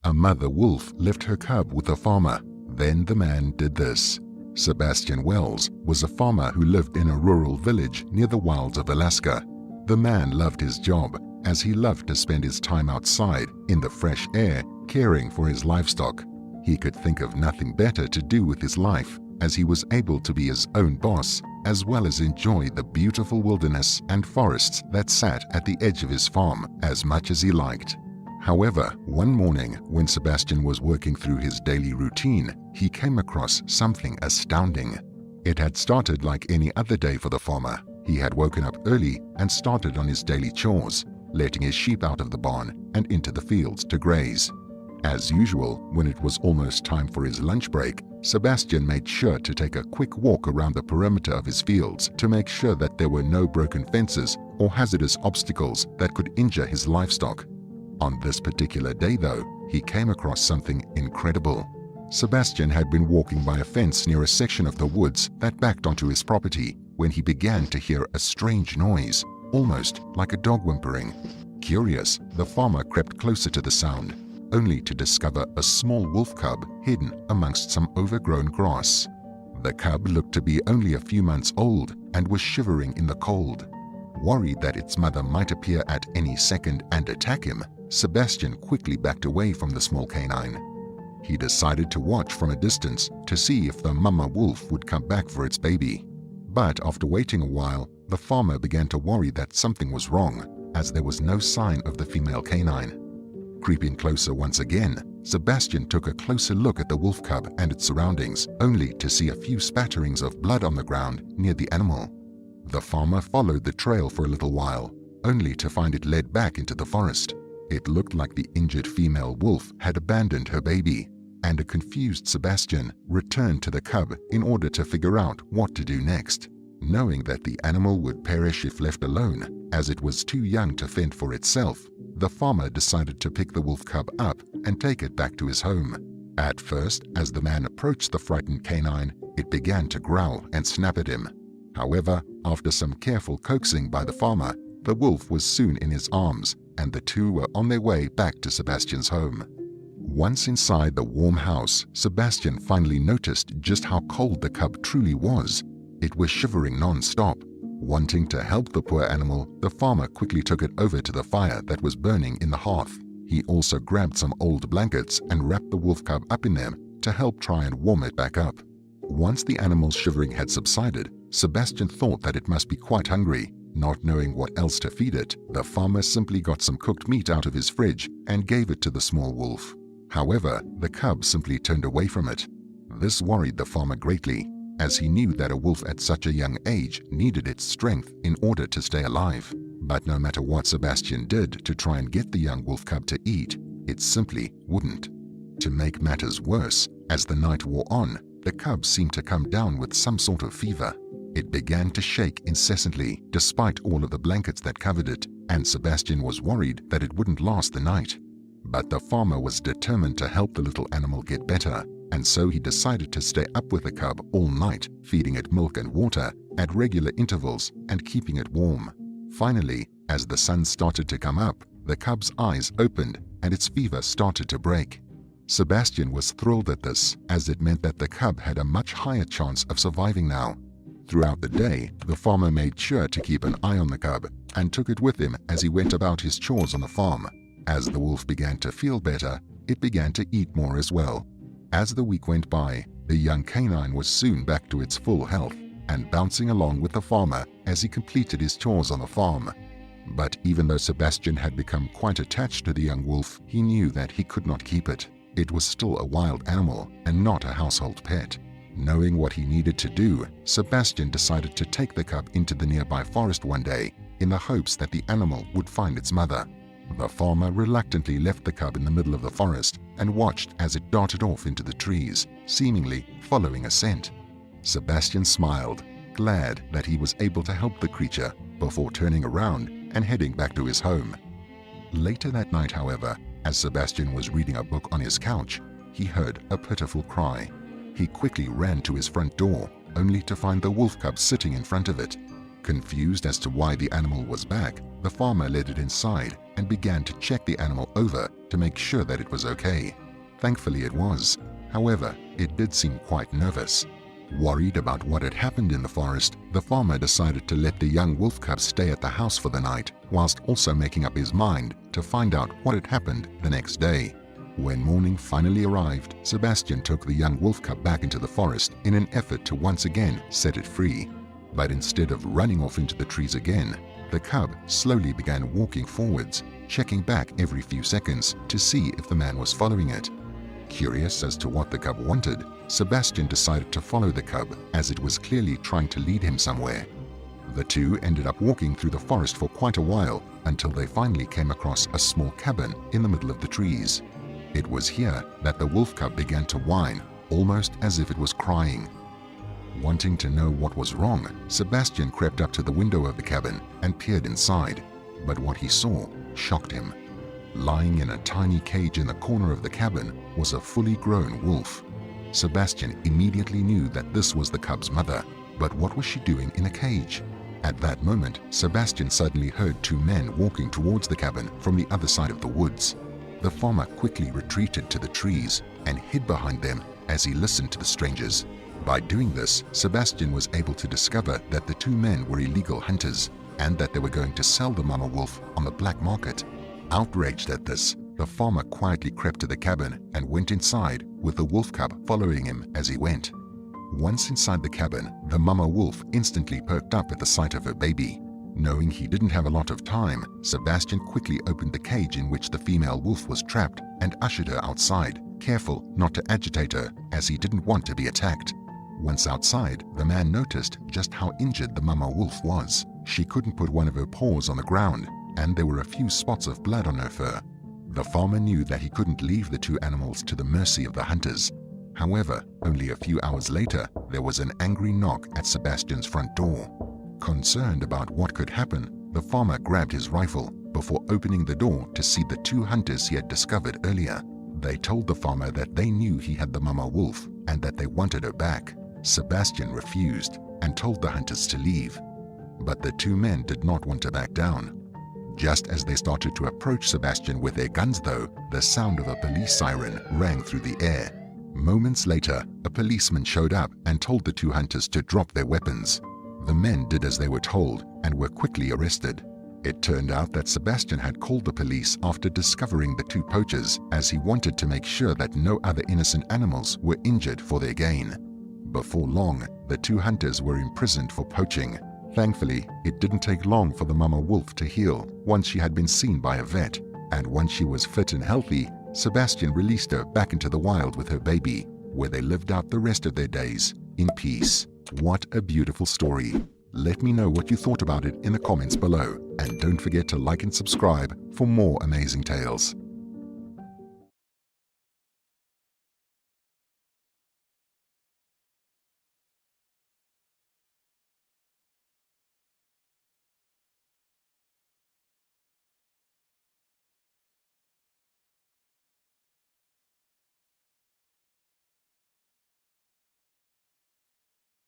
A mother wolf left her cub with a farmer. Then the man did this. Sebastian Wells was a farmer who lived in a rural village near the wilds of Alaska. The man loved his job, as he loved to spend his time outside in the fresh air caring for his livestock. He could think of nothing better to do with his life, as he was able to be his own boss, as well as enjoy the beautiful wilderness and forests that sat at the edge of his farm as much as he liked. However, one morning when Sebastian was working through his daily routine, he came across something astounding. It had started like any other day for the farmer. He had woken up early and started on his daily chores, letting his sheep out of the barn and into the fields to graze. As usual, when it was almost time for his lunch break, Sebastian made sure to take a quick walk around the perimeter of his fields to make sure that there were no broken fences or hazardous obstacles that could injure his livestock. On this particular day, though, he came across something incredible. Sebastian had been walking by a fence near a section of the woods that backed onto his property when he began to hear a strange noise, almost like a dog whimpering. Curious, the farmer crept closer to the sound, only to discover a small wolf cub hidden amongst some overgrown grass. The cub looked to be only a few months old and was shivering in the cold. Worried that its mother might appear at any second and attack him, Sebastian quickly backed away from the small canine. He decided to watch from a distance to see if the mama wolf would come back for its baby. But after waiting a while, the farmer began to worry that something was wrong, as there was no sign of the female canine. Creeping closer once again, Sebastian took a closer look at the wolf cub and its surroundings, only to see a few spatterings of blood on the ground near the animal. The farmer followed the trail for a little while, only to find it led back into the forest. It looked like the injured female wolf had abandoned her baby, and a confused Sebastian returned to the cub in order to figure out what to do next. Knowing that the animal would perish if left alone, as it was too young to fend for itself, the farmer decided to pick the wolf cub up and take it back to his home. At first, as the man approached the frightened canine, it began to growl and snap at him. However, after some careful coaxing by the farmer, the wolf was soon in his arms, and the two were on their way back to Sebastian's home. Once inside the warm house, Sebastian finally noticed just how cold the cub truly was. It was shivering non-stop. Wanting to help the poor animal, the farmer quickly took it over to the fire that was burning in the hearth. He also grabbed some old blankets and wrapped the wolf cub up in them to help try and warm it back up. Once the animal's shivering had subsided, Sebastian thought that it must be quite hungry. Not knowing what else to feed it, the farmer simply got some cooked meat out of his fridge and gave it to the small wolf. However, the cub simply turned away from it. This worried the farmer greatly, as he knew that a wolf at such a young age needed its strength in order to stay alive. But no matter what Sebastian did to try and get the young wolf cub to eat, it simply wouldn't. To make matters worse, as the night wore on, the cub seemed to come down with some sort of fever. It began to shake incessantly despite all of the blankets that covered it, and Sebastian was worried that it wouldn't last the night. But the farmer was determined to help the little animal get better, and so he decided to stay up with the cub all night, feeding it milk and water at regular intervals and keeping it warm. Finally, as the sun started to come up, the cub's eyes opened and its fever started to break. Sebastian was thrilled at this, as it meant that the cub had a much higher chance of surviving now. Throughout the day, the farmer made sure to keep an eye on the cub and took it with him as he went about his chores on the farm. As the wolf began to feel better, it began to eat more as well. As the week went by, the young canine was soon back to its full health and bouncing along with the farmer as he completed his chores on the farm. But even though Sebastian had become quite attached to the young wolf, he knew that he could not keep it. It was still a wild animal and not a household pet. Knowing what he needed to do, Sebastian decided to take the cub into the nearby forest one day in the hopes that the animal would find its mother. The farmer reluctantly left the cub in the middle of the forest and watched as it darted off into the trees, seemingly following a scent. Sebastian smiled, glad that he was able to help the creature, before turning around and heading back to his home. Later that night, however, as Sebastian was reading a book on his couch, he heard a pitiful cry. He quickly ran to his front door, only to find the wolf cub sitting in front of it. Confused as to why the animal was back, the farmer led it inside and began to check the animal over to make sure that it was okay. Thankfully it was. However, it did seem quite nervous. Worried about what had happened in the forest, the farmer decided to let the young wolf cub stay at the house for the night, whilst also making up his mind to find out what had happened the next day. When morning finally arrived, Sebastian took the young wolf cub back into the forest in an effort to once again set it free. But instead of running off into the trees again, the cub slowly began walking forwards, checking back every few seconds to see if the man was following it. Curious as to what the cub wanted, Sebastian decided to follow the cub as it was clearly trying to lead him somewhere. The two ended up walking through the forest for quite a while until they finally came across a small cabin in the middle of the trees. It was here that the wolf cub began to whine, almost as if it was crying. Wanting to know what was wrong, Sebastian crept up to the window of the cabin and peered inside, but what he saw shocked him. Lying in a tiny cage in the corner of the cabin was a fully grown wolf. Sebastian immediately knew that this was the cub's mother, but what was she doing in a cage? At that moment, Sebastian suddenly heard two men walking towards the cabin from the other side of the woods. The farmer quickly retreated to the trees and hid behind them as he listened to the strangers. By doing this, Sebastian was able to discover that the two men were illegal hunters and that they were going to sell the mama wolf on the black market. Outraged at this, the farmer quietly crept to the cabin and went inside with the wolf cub following him as he went. Once inside the cabin, the mama wolf instantly perked up at the sight of her baby. Knowing he didn't have a lot of time, Sebastian quickly opened the cage in which the female wolf was trapped and ushered her outside, careful not to agitate her as he didn't want to be attacked. Once outside, the man noticed just how injured the mama wolf was. She couldn't put one of her paws on the ground, and there were a few spots of blood on her fur. The farmer knew that he couldn't leave the two animals to the mercy of the hunters. However, only a few hours later, there was an angry knock at Sebastian's front door. Concerned about what could happen, the farmer grabbed his rifle before opening the door to see the two hunters he had discovered earlier. They told the farmer that they knew he had the mama wolf and that they wanted her back. Sebastian refused and told the hunters to leave. But the two men did not want to back down. Just as they started to approach Sebastian with their guns though, the sound of a police siren rang through the air. Moments later, a policeman showed up and told the two hunters to drop their weapons. The men did as they were told and were quickly arrested. It turned out that Sebastian had called the police after discovering the two poachers, as he wanted to make sure that no other innocent animals were injured for their gain. Before long, the two hunters were imprisoned for poaching. Thankfully, it didn't take long for the mama wolf to heal once she had been seen by a vet, and once she was fit and healthy, Sebastian released her back into the wild with her baby, where they lived out the rest of their days in peace. What a beautiful story. Let me know what you thought about it in the comments below, and don't forget to like and subscribe for more amazing tales.